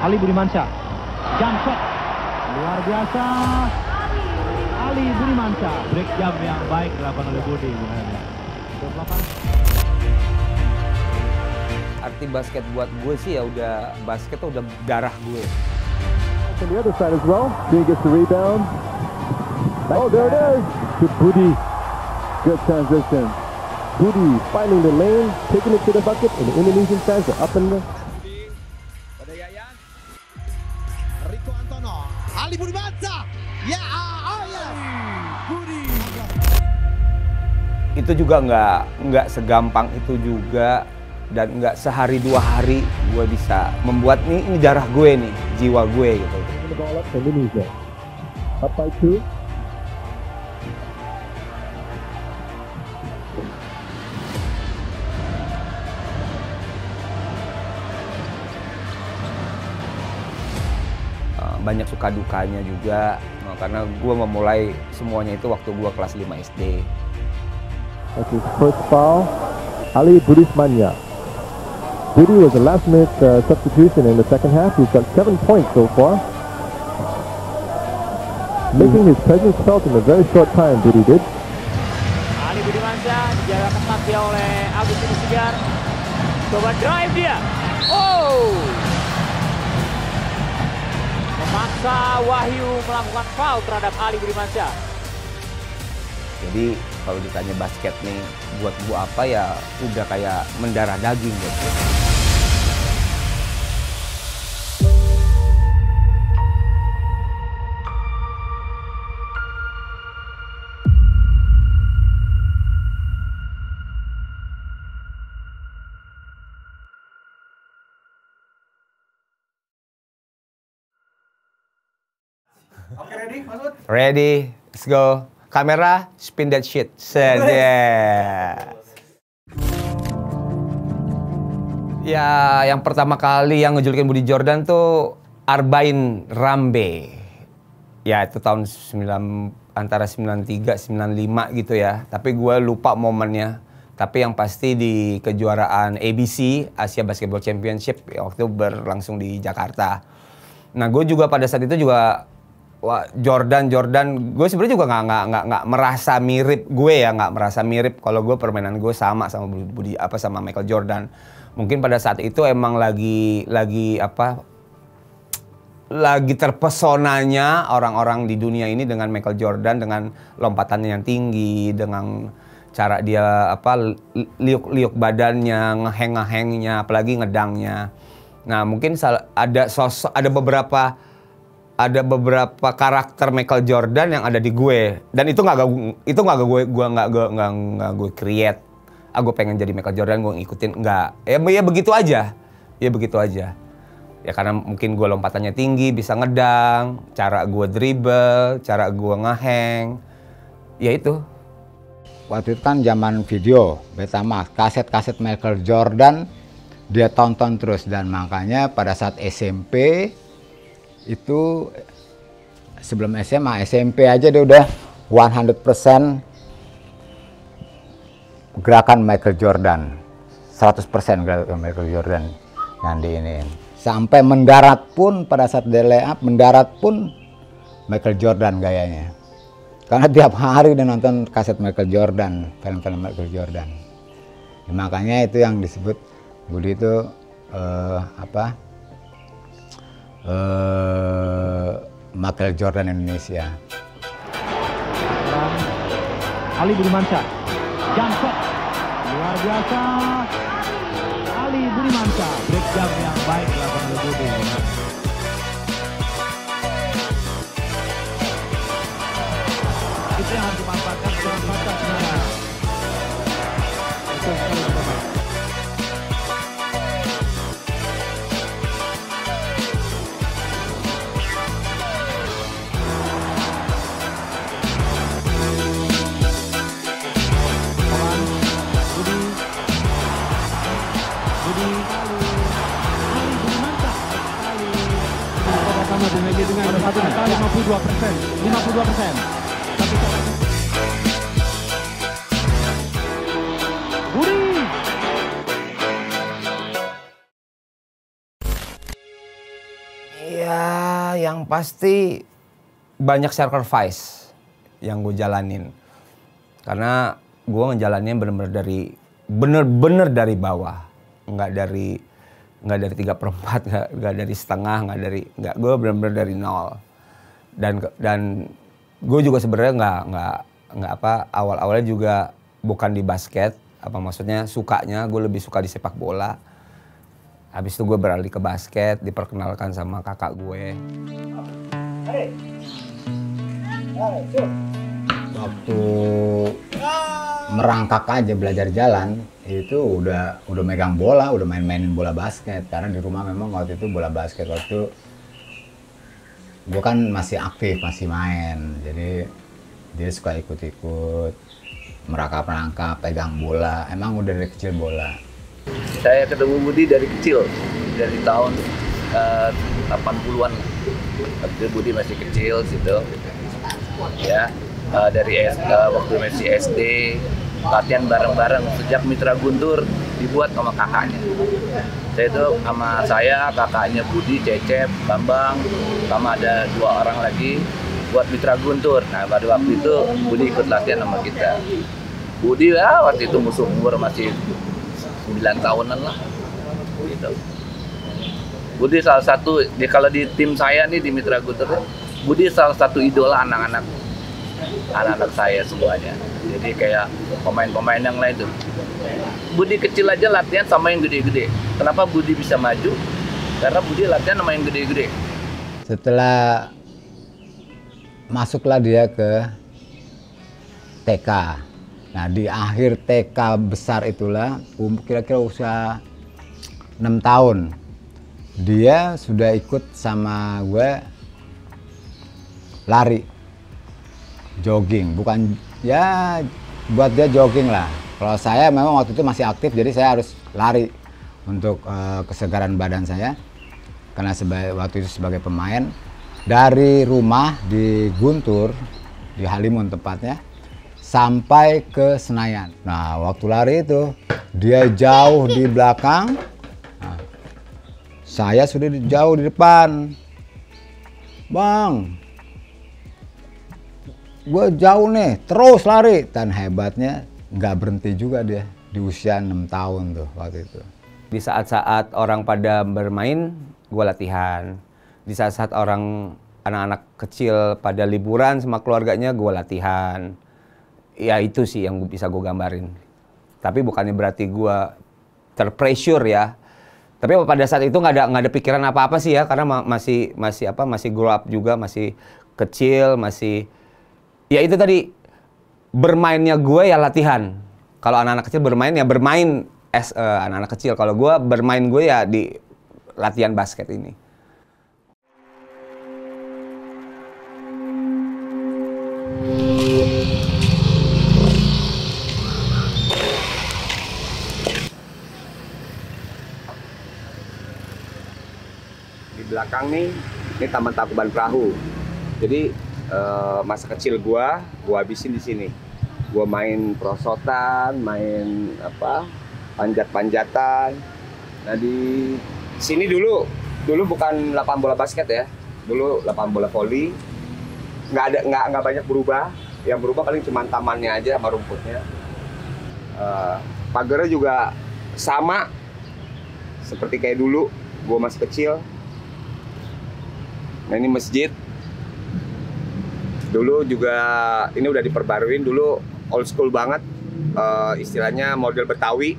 Ali Budimansyah, jump shot, luar biasa. Ali Budimansyah, break jump yang baik dilakukan oleh Budi. Arti basket buat gue sih ya udah basket tuh udah darah gue. On the other side as well, Budi gets the rebound. Oh, there it is. To Budi. Good transition. Budi finding the lane, taking it to the bucket, and the Indonesian fans are up in the... Rico Antono, Ali Budimansyah, ya, oh ya, Budi. Itu juga nggak segampang itu juga, dan nggak sehari dua hari gue bisa membuat ini darah gue nih, jiwa gue gitu. Indonesia up by 2. Banyak suka dukanya juga, karena gue memulai semuanya itu waktu gue kelas 5 SD. That's his first foul. Ali Budimansyah. Budi was the last minute substitution in the second half. He's got 7 points so far. Making his presence felt in a very short time, Budi did. Ali Budimansyah dijaga ketat dia oleh Agustinus Sigar. Coba drive dia. Oh! Memaksa Wahyu melakukan foul terhadap Ali Budimansyah. Jadi kalau ditanya basket nih buat gue apa ya, udah kayak mendarah daging gitu. Oke, ready, Masud? Ready, let's go. Kamera, spin that shit. Set, yeah. Ya, yang pertama kali yang ngejulikin Budi Jordan tuh Arbain Rambe. Ya, itu tahun antara 93, 95 gitu ya. Tapi gue lupa momennya. Tapi yang pasti di kejuaraan ABC, Asia Basketball Championship, ya, waktu itu berlangsung di Jakarta. Nah, gue juga pada saat itu juga, wah, Jordan, gue sebenarnya juga nggak merasa mirip nggak merasa mirip kalau gue permainan gue sama sama Michael Jordan. Mungkin pada saat itu emang lagi terpesonanya orang-orang di dunia ini dengan Michael Jordan, dengan lompatannya yang tinggi, dengan cara dia liuk badannya, ngeheng-ngehengnya, apalagi ngedangnya. Nah, mungkin ada beberapa karakter Michael Jordan yang ada di gue, dan itu nggak gue create. Gue pengen jadi Michael Jordan, gue ngikutin, nggak. Ya begitu aja, ya karena mungkin gue lompatannya tinggi, bisa ngedang, cara gue dribble, cara gue ngeheng, ya itu. Waktu itu kan zaman video, Betamax, kaset-kaset Michael Jordan dia tonton terus, dan makanya pada saat SMP itu, sebelum SMA, SMP aja dia udah 100% gerakan Michael Jordan, 100% gerakan Michael Jordan yang diinin. Sampai mendarat pun, pada saat dia layup mendarat pun Michael Jordan gayanya. Karena tiap hari dia nonton kaset Michael Jordan, film-film Michael Jordan. Ya, makanya itu yang disebut Budi itu Michael Jordan Indonesia. Ali Budimansyah, jump shot, luar biasa. Ali Budimansyah, break jump yang baik dilakukan oleh Budi. Itu yang harus dimanfaatkan sebenarnya. Itu sekali pemain. Dengan 52%. Budi. pasti banyak sacrifice yang gue jalanin. Karena gue ngejalanin bener-bener dari bawah. Nggak dari 3/4, nggak dari setengah, gue bener-bener dari nol. Dan gue juga sebenarnya nggak awal-awalnya juga bukan di basket, maksudnya sukanya gue lebih suka di sepak bola. Habis itu gue beralih ke basket, diperkenalkan sama kakak gue. Waktu merangkak aja belajar jalan itu udah megang bola, udah mainin bola basket. Karena di rumah memang waktu itu bola basket, waktu gue kan masih aktif, masih main, jadi dia suka ikut-ikut merangkap, pegang bola. Emang udah dari kecil bola. Saya ketemu Budi dari kecil, dari tahun 80-an. Waktu Budi masih kecil situ, ya. Waktu masih SD, latihan bareng-bareng sejak Mitra Guntur dibuat sama kakaknya. Saya itu sama kakaknya Budi, Cecep, Bambang, sama ada 2 orang lagi buat Mitra Guntur. Nah, pada waktu itu Budi ikut latihan sama kita. Budi waktu itu musuh umur masih 9 tahunan lah, gitu. Budi salah satu, kalau di tim saya nih di Mitra Guntur, Budi salah satu idola anak-anak saya semuanya. Jadi kayak pemain-pemain yang lain tuh, Budi kecil aja latihan sama yang gede-gede. Kenapa Budi bisa maju? Karena Budi latihan sama yang gede-gede. Setelah masuklah dia ke TK. Nah, di akhir TK besar itulah, kira-kira usia 6 tahun, dia sudah ikut sama gue lari, jogging. Bukan, ya buat dia jogging lah. Kalau saya memang waktu itu masih aktif, jadi saya harus lari untuk kesegaran badan saya. Karena waktu itu sebagai pemain, dari rumah di Guntur, di Halimun tepatnya, sampai ke Senayan. Nah, waktu lari itu dia jauh di belakang, nah, saya sudah jauh di depan. Bang, gue jauh nih, terus lari. Dan hebatnya nggak berhenti juga dia di usia 6 tahun tuh waktu itu. Di saat-saat orang pada bermain, gue latihan. Di saat-saat anak-anak kecil pada liburan sama keluarganya, gue latihan. Ya itu sih yang bisa gue gambarin. Tapi bukannya berarti gue terpressure ya. Tapi pada saat itu nggak ada pikiran apa-apa sih ya, karena masih grow up juga, masih kecil, masih ya itu tadi, bermainnya gue ya latihan. Kalau anak-anak kecil bermain ya bermain anak-anak kecil. Kalau gue bermain gue ya di latihan basket ini. Di belakang nih, ini Taman Tangkuban Perahu. Jadi masa kecil gua habisin di sini. Gua main prosotan, main panjat-panjatan. Nah, di sini dulu bukan lapangan bola basket ya. Dulu lapangan bola voli. Nggak banyak berubah. Yang berubah paling cuma tamannya aja sama rumputnya. Pagarnya juga sama seperti kayak dulu gua masih kecil. Nah, ini masjid. Dulu juga ini udah diperbaruin, dulu old school banget, istilahnya model Betawi.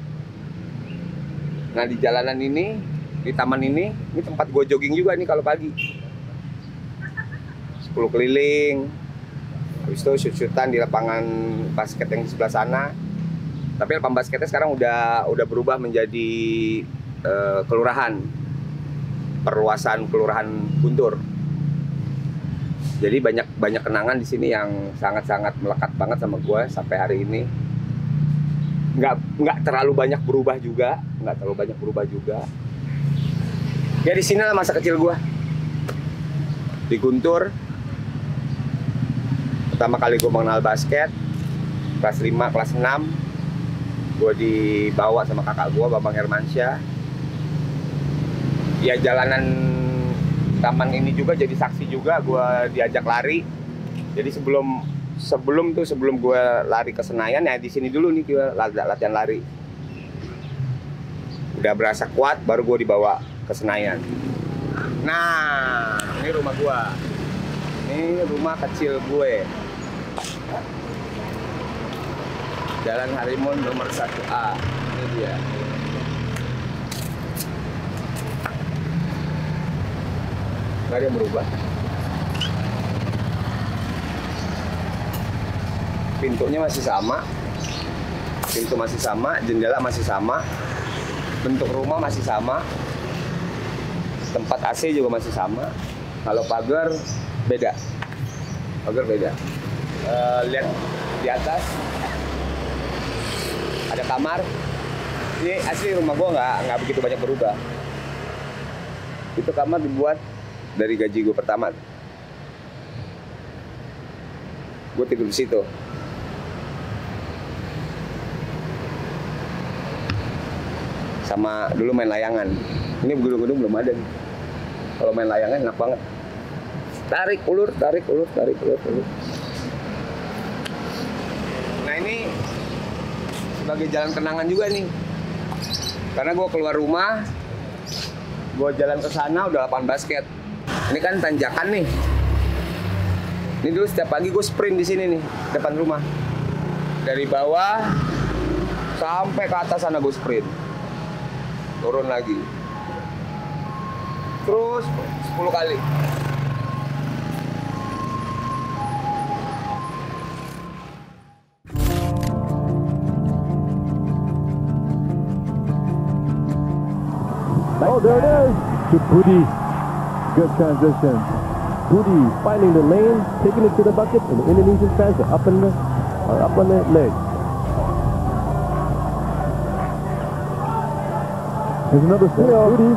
Nah, di jalanan ini, di taman ini tempat gue jogging juga nih kalau pagi. 10 keliling, habis itu shoot-shootan di lapangan basket yang di sebelah sana. Tapi lapangan basketnya sekarang udah berubah menjadi kelurahan, perluasan kelurahan Guntur. Jadi banyak kenangan di sini yang sangat-sangat melekat banget sama gue sampai hari ini. Nggak terlalu banyak berubah juga, Ya di sini lah masa kecil gue. Di Guntur. Pertama kali gue mengenal basket, kelas 5, kelas 6. Gue dibawa sama kakak gue, Bambang Hermansyah. Ya jalanan taman ini juga jadi saksi juga gue diajak lari. Jadi sebelum gue lari ke Senayan ya di sini dulu nih gue latihan lari. Udah berasa kuat baru gue dibawa ke Senayan. Nah, ini rumah gue. Ini rumah kecil gue. Jalan Harimun nomor 1A. Ini dia. Nggak ada yang berubah. Pintunya masih sama. Pintu masih sama, jendela masih sama. Bentuk rumah masih sama. Tempat AC juga masih sama. Kalau pagar beda. Pagar beda. Lihat di atas ada kamar. Ini asli rumah gua nggak begitu banyak berubah. Itu kamar dibuat dari gaji gue pertama. Gue tidur di situ. Sama dulu main layangan. Ini gedung-gedung belum ada nih. Kalau main layangan enak banget. Tarik ulur, tarik ulur, tarik ulur, ulur. Nah ini sebagai jalan kenangan juga nih. Karena gue keluar rumah, gue jalan ke sana udah lapangan basket. Ini kan tanjakan nih. Ini dulu setiap pagi gue sprint di sini nih, depan rumah. Dari bawah sampai ke atas sana gue sprint. Turun lagi. Terus 10 kali. Oh, there it is. To Budi. Good transition. Budi finding the lane, taking it to the bucket, and the Indonesian fans are up on the leg. There's another steal. Budi.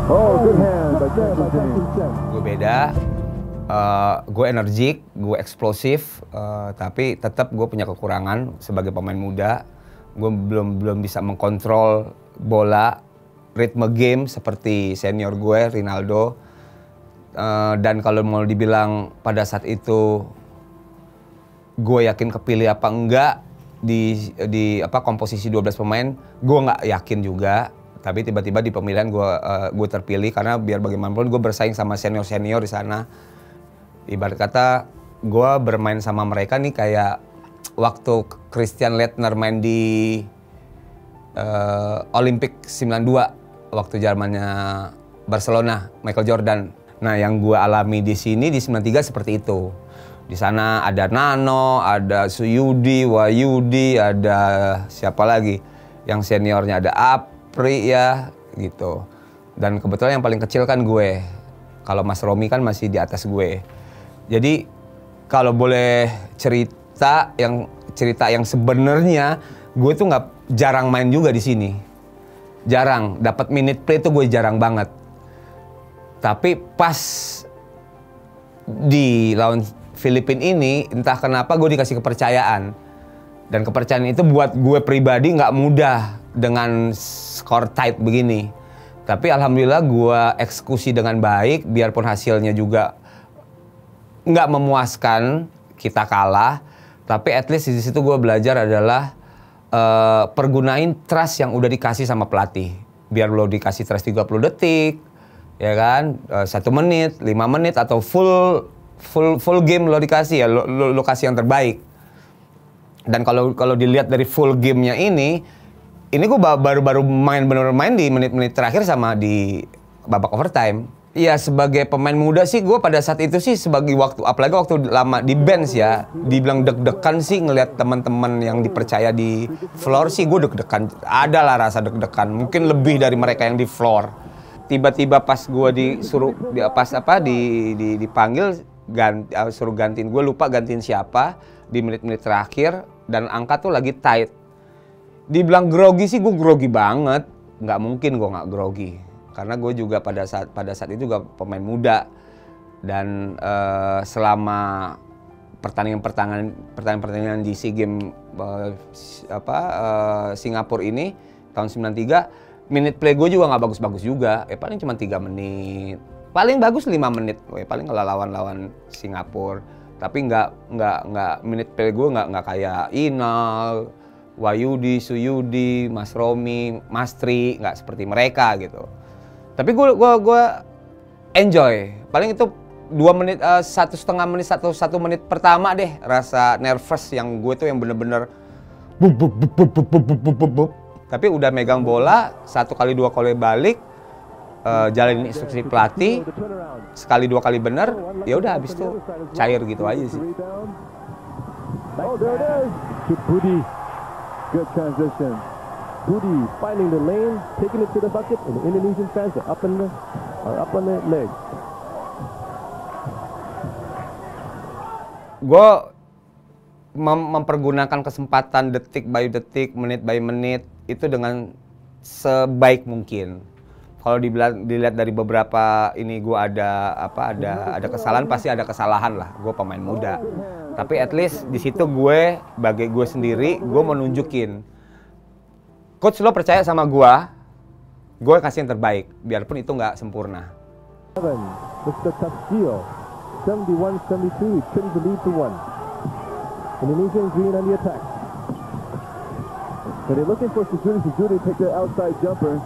Oh, good hand by Jackson. Gue beda. Gue energik, gue eksplosif, tapi tetap gue punya kekurangan sebagai pemain muda. Gue belum bisa mengkontrol bola, ritme game seperti senior gue, Rinaldo. Dan kalau mau dibilang pada saat itu gue yakin kepilih apa enggak di komposisi 12 pemain, gue nggak yakin juga. Tapi tiba-tiba di pemilihan gue terpilih karena biar bagaimanapun gue bersaing sama senior-senior di sana. Ibarat kata gue bermain sama mereka nih kayak waktu Christian Laettner main di Olympic 92 waktu zamannya Barcelona, Michael Jordan. Nah, yang gue alami di sini di 93 seperti itu. Di sana ada Nano, ada Suyudi, Wayudi, ada siapa lagi? Yang seniornya ada Apri ya, gitu. Dan kebetulan yang paling kecil kan gue. Kalau Mas Romi kan masih di atas gue. Jadi kalau boleh cerita yang sebenarnya gue tuh jarang main juga di sini. Jarang, dapat minute play tuh gue jarang banget. Tapi pas di lawan Filipina ini, entah kenapa gue dikasih kepercayaan. Dan kepercayaan itu buat gue pribadi nggak mudah dengan skor tight begini. Tapi alhamdulillah gue eksekusi dengan baik, biarpun hasilnya juga nggak memuaskan, kita kalah. Tapi at least di situ gue belajar adalah pergunain trust yang udah dikasih sama pelatih. Biar lo dikasih trust 30 detik, ya kan, 1 menit, 5 menit atau full game lo dikasih ya, lo kasih yang terbaik. Dan kalau dilihat dari full gamenya ini gue baru benar-benar main di menit-menit terakhir sama di babak overtime. Iya, sebagai pemain muda sih gue pada saat itu sih sebagai apalagi waktu lama di bench ya, dibilang deg-degan sih ngelihat teman-teman yang dipercaya di floor sih gue deg-degan. Ada lah rasa deg-degan, mungkin lebih dari mereka yang di floor. Tiba-tiba pas gue dipanggil suruh gantiin, gue lupa gantiin siapa di menit-menit terakhir dan angka tuh lagi tight. Dibilang grogi sih gue grogi banget, nggak mungkin gue nggak grogi. Karena gue juga pada saat itu juga pemain muda dan selama pertandingan di SEA Games Singapura ini tahun 93, minute play gue juga nggak bagus-bagus juga, paling cuma 3 menit paling bagus 5 menit, paling kalau lawan Singapura. Tapi nggak menit play gue nggak kayak Inal, Wahyudi, Suyudi, Mas Romi, Mas Tri, nggak seperti mereka gitu. Tapi gue enjoy. Paling itu 2 menit, 1,5 menit, 1 menit pertama deh rasa nervous yang gue tuh yang bener-bener tapi udah megang bola 1 kali 2 kali balik, jalanin instruksi pelatih, sekali 2 kali bener, ya udah habis itu cair gitu aja sih. Oh, there it is. To Budi. Good transition. Budi finding the lane, taking it to the bucket, and the Indonesian fans are up on the leg. Gue mempergunakan kesempatan detik by detik, menit by menit itu dengan sebaik mungkin. Kalau dilihat dari beberapa ini gue ada kesalahan, pasti ada kesalahan lah. Gue pemain muda. Tapi at least di situ gue bagi gue sendiri gue mau nunjukin coach lo percaya sama gue kasih yang terbaik biarpun itu nggak sempurna. Mr. Castillo, 71-72, trimmed the lead to 1. Indonesian green on the attack. So they're looking for Sujudi. Sujudi take the outside jumper.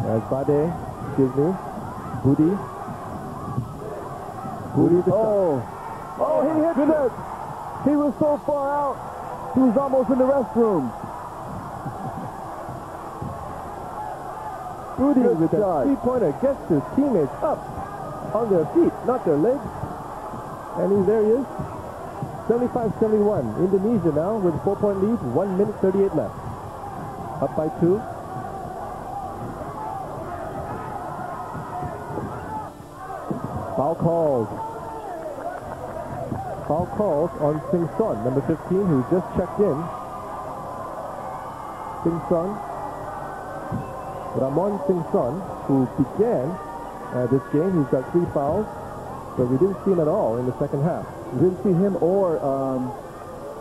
As Bade, Budi. Budi the shot. Oh, he hit it! He was so far out, he was almost in the restroom. Budi with a three-pointer gets his teammates up on their feet, not their legs. And there he is. 75-71. Indonesia now with a 4-point lead, 1 minute 38 left. Up by 2. Foul called. Foul calls on Sing Son, number 15, who just checked in. Sing Son. Ramon Sing Son, who began this game. He's got 3 fouls, but we didn't see him at all in the second half. We didn't see him or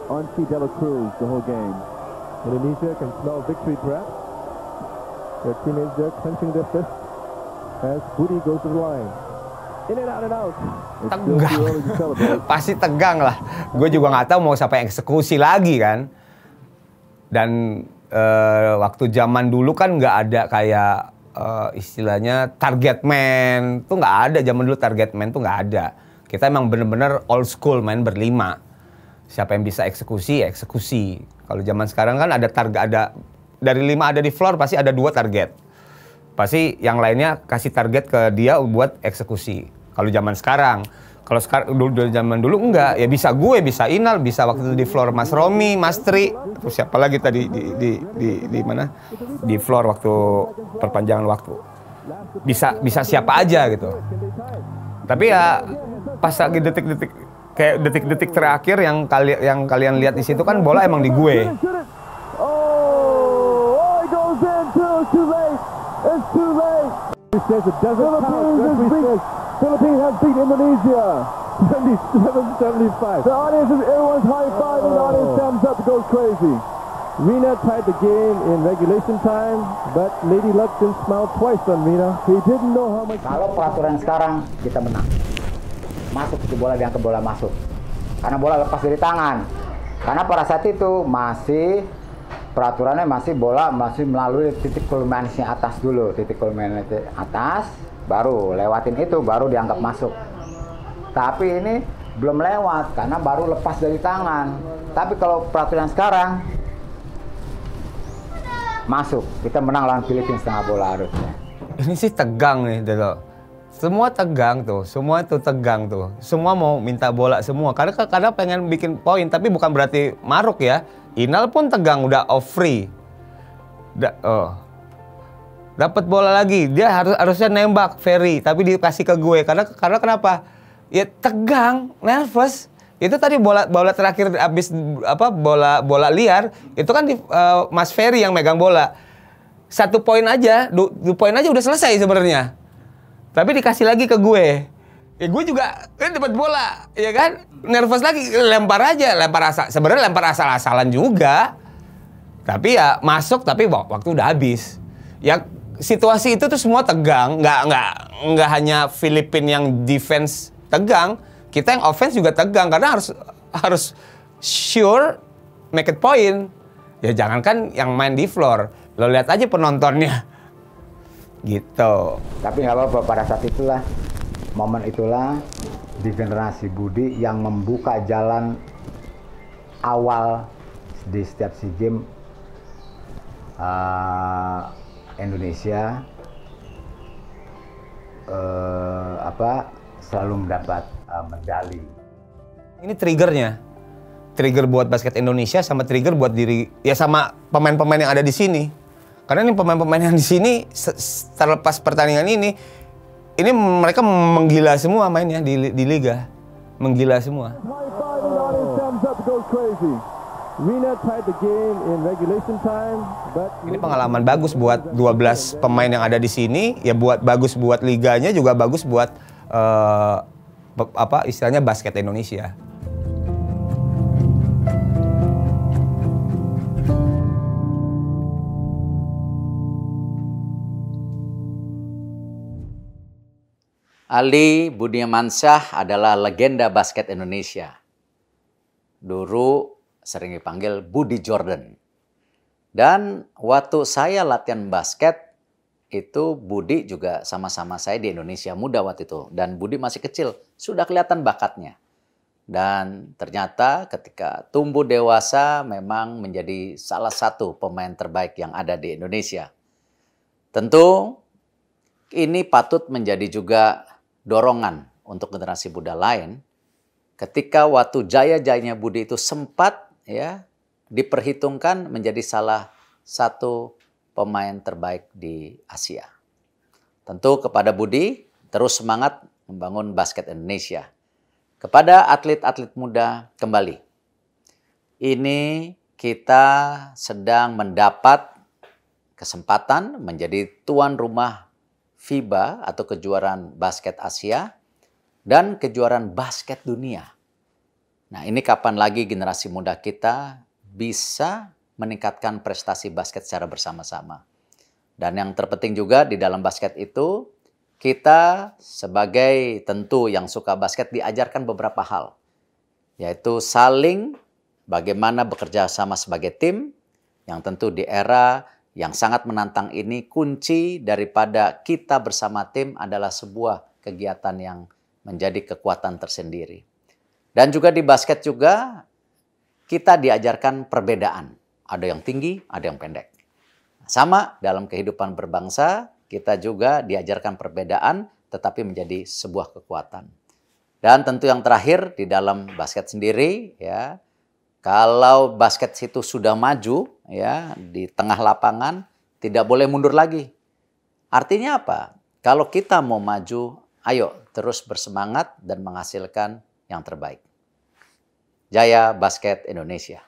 Onsi De La Cruz the whole game. Indonesia can smell victory perhaps. Their teammates there clenching their fists as Budi goes to the line. In and out. Tegang. Pasti tegang lah. Gue juga nggak tahu mau sampai eksekusi lagi kan. Dan waktu zaman dulu kan nggak ada kayak istilahnya target man tuh nggak ada. Zaman dulu target man tuh nggak ada. Kita emang bener-bener old school main berlima. Siapa yang bisa eksekusi, eksekusi. Kalau zaman sekarang kan ada target, ada dari 5 ada di floor pasti ada 2 target. Pasti yang lainnya kasih target ke dia buat eksekusi. Kalau zaman sekarang, kalau sekarang dulu zaman dulu enggak, ya bisa gue, bisa Inal, bisa waktu itu di floor Mas Romi, Mas Tri, terus siapa lagi tadi di mana? Di floor waktu perpanjangan waktu. Bisa siapa aja gitu. Tapi ya pas lagi detik-detik terakhir yang kalian lihat di situ kan bola emang di gue. Oh, it goes in too late. It's too late. He says it doesn't count. Philippines has beat Indonesia 77-75. The audience is everyone's high-fiving. The audience stands up, goes crazy. Rina tied the game in regulation time, but Lady Luck didn't smile twice on Rina. He didn't know how much. Kalau peraturan sekarang kita menang, masuk itu bola dianggap bola masuk, karena bola lepas dari tangan. Karena pada saat itu masih peraturannya masih bola masih melalui titik kulminasi atas dulu, titik kulminasi atas. Baru lewatin itu baru dianggap masuk. Tapi ini belum lewat karena baru lepas dari tangan. Tapi kalau peraturan sekarang masuk, kita menang lawan Filipina setengah bola harusnya. Ini sih tegang nih, Delo. Semua tegang tuh, semua itu tegang tuh. Semua mau minta bola semua. Karena pengen bikin poin, tapi bukan berarti maruk ya. Inal pun tegang, udah off free. Dapat bola lagi, dia harusnya nembak Ferry, tapi dikasih ke gue. Karena kenapa? Ya tegang, nervous. Itu tadi bola terakhir habis bola liar, itu kan Mas Ferry yang megang bola. 1 poin aja, 2 poin aja udah selesai sebenarnya. Tapi dikasih lagi ke gue. Ya gue juga kan dapat bola, ya kan? Nervous lagi, lempar aja, sebenarnya lempar asal-asalan juga. Tapi ya masuk, tapi waktu udah habis. Ya situasi itu tuh semua tegang, nggak hanya Filipina yang defense tegang, kita yang offense juga tegang karena harus sure make it point. Ya jangankan yang main di floor, lo lihat aja penontonnya. Gitu. Tapi nggak apa-apa, pada saat itulah, momen itulah di generasi Budi yang membuka jalan awal di setiap SEA Games Indonesia selalu mendapat medali. Ini trigger buat basket Indonesia sama trigger buat diri ya sama pemain-pemain yang ada di sini. Karena ini pemain-pemain yang di sini terlepas pertandingan ini mereka menggila semua mainnya di liga, menggila semua. Ini pengalaman bagus buat 12 pemain yang ada di sini, ya bagus buat liganya, juga bagus buat istilahnya basket Indonesia. Ali Budimansyah adalah legenda basket Indonesia. Dulu sering dipanggil Budi Jordan. Dan waktu saya latihan basket, itu Budi juga sama-sama saya di Indonesia Muda waktu itu. Dan Budi masih kecil, sudah kelihatan bakatnya. Dan ternyata ketika tumbuh dewasa memang menjadi salah satu pemain terbaik yang ada di Indonesia. Tentu ini patut menjadi juga dorongan untuk generasi muda lain. Ketika waktu jaya-jayanya Budi itu sempat ya diperhitungkan menjadi salah satu pemain terbaik di Asia. Tentu kepada Budi terus semangat membangun basket Indonesia. Kepada atlet-atlet muda kembali. Ini kita sedang mendapat kesempatan menjadi tuan rumah FIBA atau kejuaraan basket Asia dan kejuaraan basket dunia. Nah, ini kapan lagi generasi muda kita bisa meningkatkan prestasi basket secara bersama-sama. Dan yang terpenting juga di dalam basket itu, kita sebagai tentu yang suka basket diajarkan beberapa hal. Yaitu saling bagaimana bekerja sama sebagai tim, yang tentu di era yang sangat menantang ini, kunci daripada kita bersama tim adalah sebuah kegiatan yang menjadi kekuatan tersendiri. Dan juga di basket juga kita diajarkan perbedaan. Ada yang tinggi, ada yang pendek. Sama dalam kehidupan berbangsa, kita juga diajarkan perbedaan tetapi menjadi sebuah kekuatan. Dan tentu yang terakhir di dalam basket sendiri, ya, kalau basket situ sudah maju ya di tengah lapangan, tidak boleh mundur lagi. Artinya apa? Kalau kita mau maju, ayo terus bersemangat dan menghasilkan yang terbaik. Jaya Basket Indonesia.